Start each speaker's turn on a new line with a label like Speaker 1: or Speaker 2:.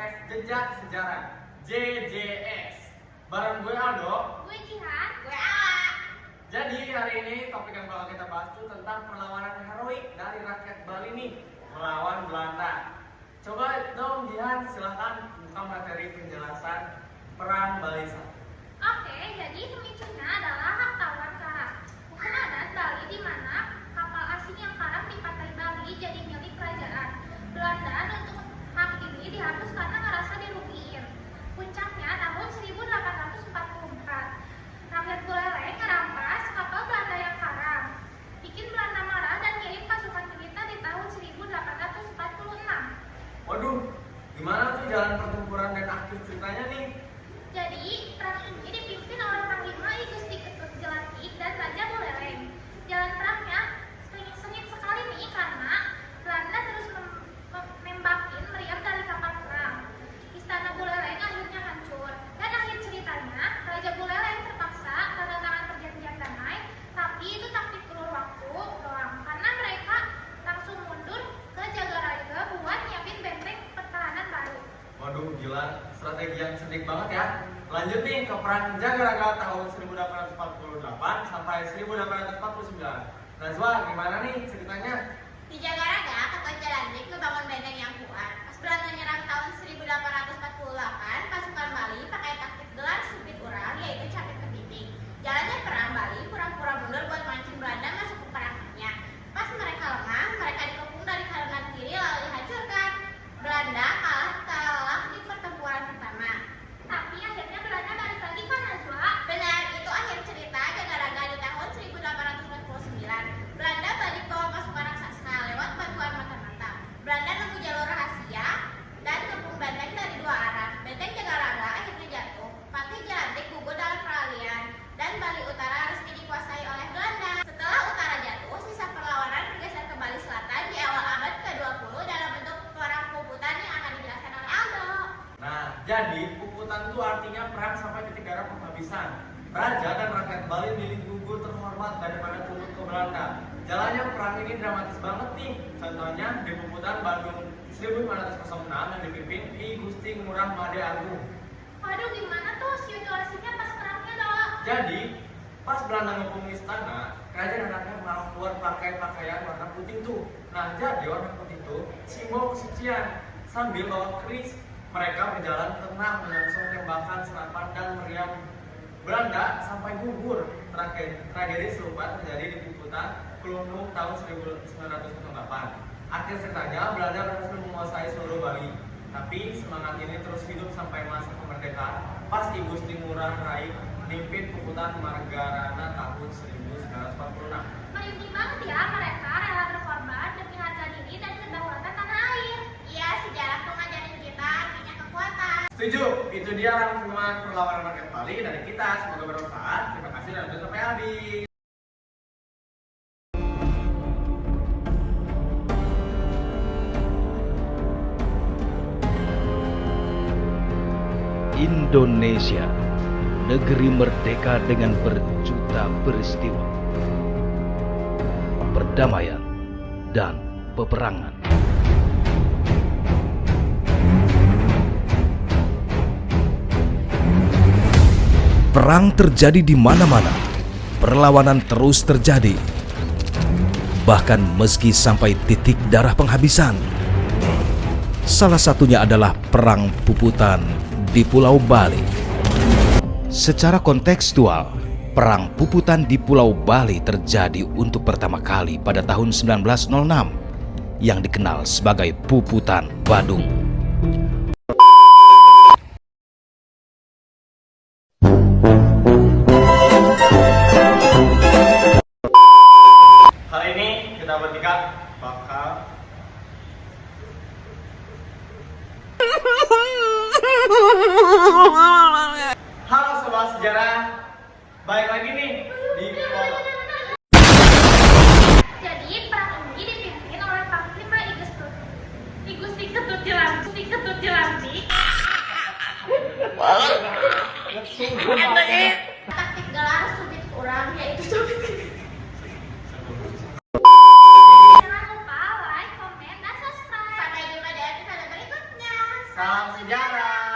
Speaker 1: podcast Jejak Sejarah JJS. Bareng gue Aldo,
Speaker 2: gue Jihan, gue Ala.
Speaker 1: Jadi hari ini topik yang bakal kita bahas itu tentang perlawanan heroik dari rakyat Bali nih melawan Belanda. Coba dong Jihan, silahkan buka materi penjelasan Perang Bali 1.
Speaker 2: Oke, jadi pemicunya adalah hak tawar karam. Hukum adat Bali di mana kapal asing yang karam di pantai Bali jadi milik kerajaan Belanda. Untuk hak ini dihapus karena ngerasa dirugiin. Puncaknya tahun 1844. Rakyat Buleleng ngerampas kapal Belanda yang karam. Bikin Belanda marah dan ngirim pasukan militer di tahun 1846.
Speaker 1: Waduh, gimana tuh jalan pertempuran dan akhir ceritanya nih?
Speaker 2: Jadi, perang ini dipimpin oleh Panglima I Gusti Ketut Jelati dan Raja Buleleng. Jalan perangnya sengit sekali nih karena Belanda terus nembakin meriam dari kapal perang. Istana Buleleng akhirnya hancur. Dan akhir ceritanya, Raja Buleleng terpaksa tanda tangan perjanjian damai, tapi itu taktik ulur waktu doang karena mereka langsung mundur ke Jagaraga buat nyiapin benteng pertahanan baru.
Speaker 1: Waduh, gila, strategi yang cerdik banget ya. Lanjut nih ke Perang Jagaraga tahun 1848 sampai 1849. Najwa, gimana nih ceritanya?
Speaker 3: Di Jagaraga, Ketut Jelantik ngebangun benteng yang kuat. Pas Belanda nyerang tahun 1848, pasukan Bali pakai taktik gelar supit urang, yaitu capit kepiting. Jalannya perang Bali pura-pura mundur buat mancing Belanda masuk ke perangnya. Pas mereka lengah, mereka dikepung dari kanan kiri lalu dihancurkan. Belanda kalah di pertempuran pertama.
Speaker 2: Tapi akhirnya Belanda balik lagi kan Najwa?
Speaker 3: Benar, itu akhir cerita Jagaraga di tahun 1849. Belanda balik bawa pasukan raksasa lewat batuan mata-mata. Belanda nemu jalur rahasia dan ngepung benteng dari dua arah. Benteng Jagaraga akhirnya jatuh. Patih Jelantik gugur dalam peralihan dan Bali Utara resmi dikuasai oleh Belanda. Setelah Utara jatuh, sisa perlawanan bergeser ke Bali Selatan di awal abad ke-20 dalam bentuk perang puputan yang akan dijelaskan oleh Aldo.
Speaker 1: Nah, jadi puputan itu artinya perang sampai titik darah penghabisan. Raja dan rakyat Bali milih gugur terhormat daripada tunduk ke Belanda. Jalannya perang ini dramatis banget nih. Contohnya di puputan Bandung 1506 yang dipimpin I Gusti Ngurah Made Agung.
Speaker 2: Waduh, gimana tuh situasinya pas perangnya dong?
Speaker 1: Jadi, pas Belanda ngepung istana, kerajaan dan rakyat malah keluar pakai pakaian warna putih tuh. Nah, jadi warna putih itu simbol kesucian. Sambil bawa keris, mereka berjalan tenang melangsung tembakan, senapan, dan meriam. Belanda sampai gugur. Tragedi serupa terjadi di puputan Kelungkung tahun 1908. Akhir ceritanya, Belanda berhasil menguasai seluruh Bali. Tapi semangat ini terus hidup sampai masa kemerdekaan pas I Gusti Ngurah Rai mimpin puputan Margarana tahun 1946.
Speaker 2: Merinding banget ya, mereka rela berkorban demi harga diri dan kedaulatan tanah air.
Speaker 3: Iya, sejarah tuh ngajarin kita artinya kekuatan.
Speaker 1: Setuju, itu dia rangkuman perlawanan rakyat Bali dari kita. Semoga bermanfaat. Terima kasih dan sampai habis.
Speaker 4: Indonesia, negeri merdeka dengan berjuta peristiwa, perdamaian dan peperangan. Perang terjadi di mana-mana, perlawanan terus terjadi, bahkan meski sampai titik darah penghabisan. Salah satunya adalah Perang Puputan di Pulau Bali. Secara kontekstual, Perang Puputan di Pulau Bali terjadi untuk pertama kali pada tahun 1906 yang dikenal sebagai Puputan Badung.
Speaker 1: Hari ini kita bertiga bakal Halo Sobat Sejarah, balik lagi nih di
Speaker 2: Jadi perang ini dipimpin oleh Panglima I Gusti Ketut Jelati
Speaker 1: Salam sejarah.